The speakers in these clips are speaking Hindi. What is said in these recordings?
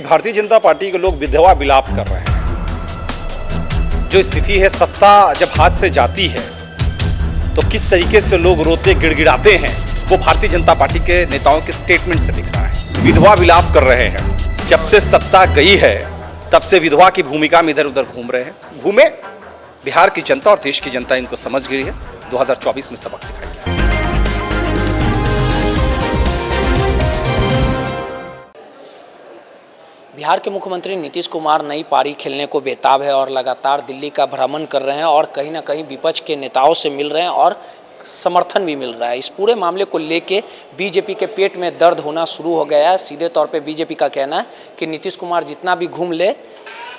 भारतीय जनता पार्टी के लोग विधवा विलाप कर रहे हैं। जो स्थिति है, सत्ता जब हाथ से जाती है तो किस तरीके से लोग रोते गिड़गिड़ाते हैं, वो भारतीय जनता पार्टी के नेताओं के स्टेटमेंट से दिख रहा है। विधवा विलाप कर रहे हैं। जब से सत्ता गई है तब से विधवा की भूमिका में इधर उधर घूम रहे हैं। घूमे, बिहार की जनता और देश की जनता इनको समझ गई है। 2024 में सबक सिखाएगी। बिहार के मुख्यमंत्री नीतीश कुमार नई पारी खेलने को बेताब है और लगातार दिल्ली का भ्रमण कर रहे हैं और कहीं ना कहीं विपक्ष के नेताओं से मिल रहे हैं और समर्थन भी मिल रहा है। इस पूरे मामले को लेके बीजेपी के पेट में दर्द होना शुरू हो गया है। सीधे तौर पे बीजेपी का कहना है कि नीतीश कुमार जितना भी घूम ले,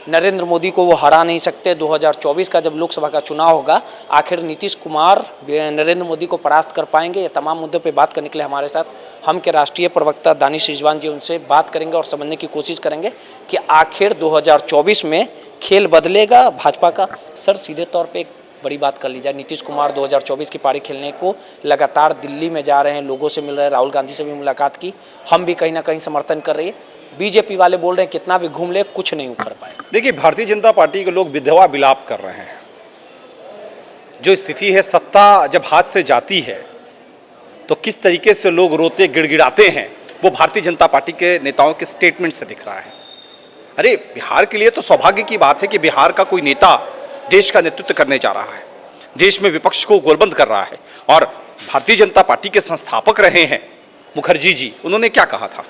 नरेंद्र मोदी को वो हरा नहीं सकते। 2024 का जब लोकसभा का चुनाव होगा, आखिर नीतीश कुमार नरेंद्र मोदी को परास्त कर पाएंगे? ये तमाम मुद्दों पे बात करने के लिए हमारे साथ हम के राष्ट्रीय प्रवक्ता दानिश रिजवान जी, उनसे बात करेंगे और समझने की कोशिश करेंगे कि आखिर 2024 में खेल बदलेगा भाजपा का। सर, सीधे तौर पर एक बड़ी बात कर ली जाए, नीतीश कुमार 2024 की पारी खेलने को लगातार दिल्ली में जा रहे हैं, लोगों से मिल रहे हैं, राहुल गांधी से भी मुलाकात की, हम भी कहीं ना कहीं समर्थन कर रही है। बीजेपी वाले बोल रहे हैं कितना भी घूम ले कुछ नहीं उखड़ पाए। देखिए, भारतीय जनता पार्टी के लोग विधवा विलाप कर रहे हैं। जो स्थिति है, सत्ता जब हाथ से जाती है तो किस तरीके से लोग रोते गिड़गिड़ाते हैं, वो भारतीय जनता पार्टी के नेताओं के स्टेटमेंट से दिख रहा है। अरे, बिहार के लिए तो सौभाग्य की बात है कि बिहार का कोई नेता देश का नेतृत्व करने जा रहा है, देश में विपक्ष को गोलबंद कर रहा है। और भारतीय जनता पार्टी के संस्थापक रहे हैं मुखर्जी जी, उन्होंने क्या कहा था?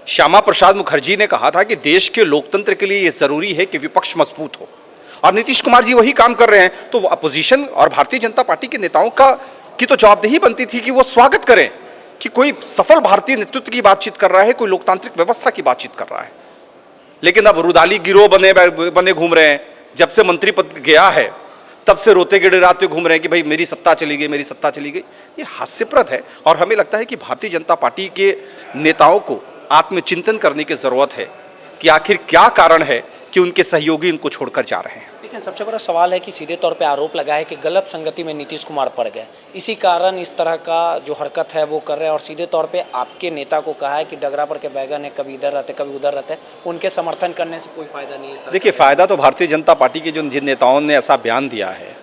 श्यामा प्रसाद मुखर्जी ने कहा था कि देश के लोकतंत्र के लिए यह जरूरी है कि विपक्ष मजबूत हो, और नीतीश कुमार जी वही काम कर रहे हैं। तो अपोजिशन और भारतीय जनता पार्टी के नेताओं की तो जवाबदेही बनती थी कि वो स्वागत करें कि कोई सफल भारतीय नेतृत्व की बातचीत कर रहा है, कोई लोकतांत्रिक व्यवस्था की बातचीत कर रहा है। लेकिन अब रुदाली गिरोह बने घूम रहे हैं। जब से मंत्री पद गया है तब से रोते गिड़गिड़ाते घूम रहे हैं कि भाई मेरी सत्ता चली गई, मेरी सत्ता चली गई। ये हास्यप्रद है और हमें लगता है कि भारतीय जनता पार्टी के नेताओं को आत्मचिंतन करने की जरूरत है कि आखिर क्या कारण है कि उनके सहयोगी इनको छोड़कर जा रहे हैं। लेकिन सबसे बड़ा सवाल है कि सीधे तौर पे आरोप लगा है कि गलत संगति में नीतीश कुमार पड़ गए, इसी कारण इस तरह का जो हरकत है वो कर रहे हैं। और सीधे तौर पे आपके नेता को कहा है कि डगरा पर के बैगन है, कभी इधर रहते कभी उधर रहते, उनके समर्थन करने से कोई फायदा नहीं है। देखिए, फायदा तो भारतीय जनता पार्टी के जिन नेताओं ने ऐसा बयान दिया है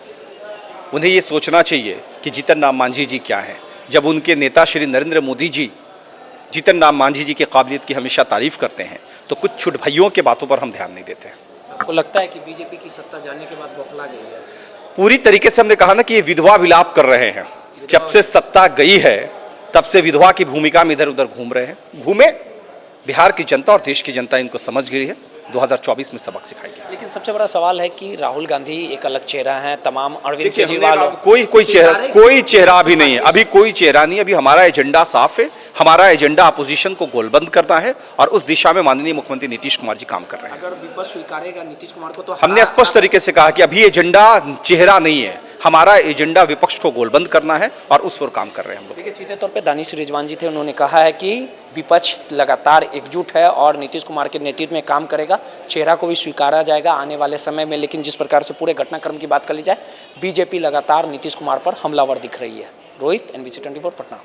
उन्हें ये सोचना चाहिए कि जीतन राम मांझी जी क्या है। जब उनके नेता श्री नरेंद्र मोदी जी जीतन राम मांझी जी की काबिलियत की हमेशा तारीफ करते हैं, तो कुछ छुट भाइयों के बातों पर हम ध्यान नहीं देते हैं। आपको लगता है कि बीजेपी की सत्ता जाने के बाद बौखला गई है? पूरी तरीके से हमने कहा ना कि ये विधवा विलाप कर रहे हैं। जब से सत्ता गई है तब से विधवा की भूमिका में इधर उधर घूम रहे हैं। घूमे, बिहार की जनता और देश की जनता इनको समझ गई है। 2024 में सबक सिखाएगी। लेकिन सबसे बड़ा सवाल है कि राहुल गांधी एक अलग चेहरा है, तमाम अरविंद केजरीवाल, कोई चेहरा अभी नहीं है। अभी कोई चेहरा नहीं। अभी हमारा एजेंडा साफ है। हमारा एजेंडा अपोजिशन को गोलबंद करना है और उस दिशा में माननीय मुख्यमंत्री नीतीश कुमार जी काम कर रहे हैं। अगर विपक्ष स्वीकारेगा नीतीश कुमार को तो हमने स्पष्ट तरीके से कहा कि अभी एजेंडा चेहरा नहीं है, हमारा एजेंडा विपक्ष को गोलबंद करना है और उस पर काम कर रहे हैं हम लोग। देखिए, सीधे तौर पे दानिश रिजवान जी थे, उन्होंने कहा है कि विपक्ष लगातार एकजुट है और नीतीश कुमार के नेतृत्व में काम करेगा। चेहरा को भी स्वीकारा जाएगा आने वाले समय में। लेकिन जिस प्रकार से पूरे घटनाक्रम की बात कर ली जाए, बीजेपी लगातार नीतीश कुमार पर हमलावर दिख रही है। रोहित, NBC 24 पटना।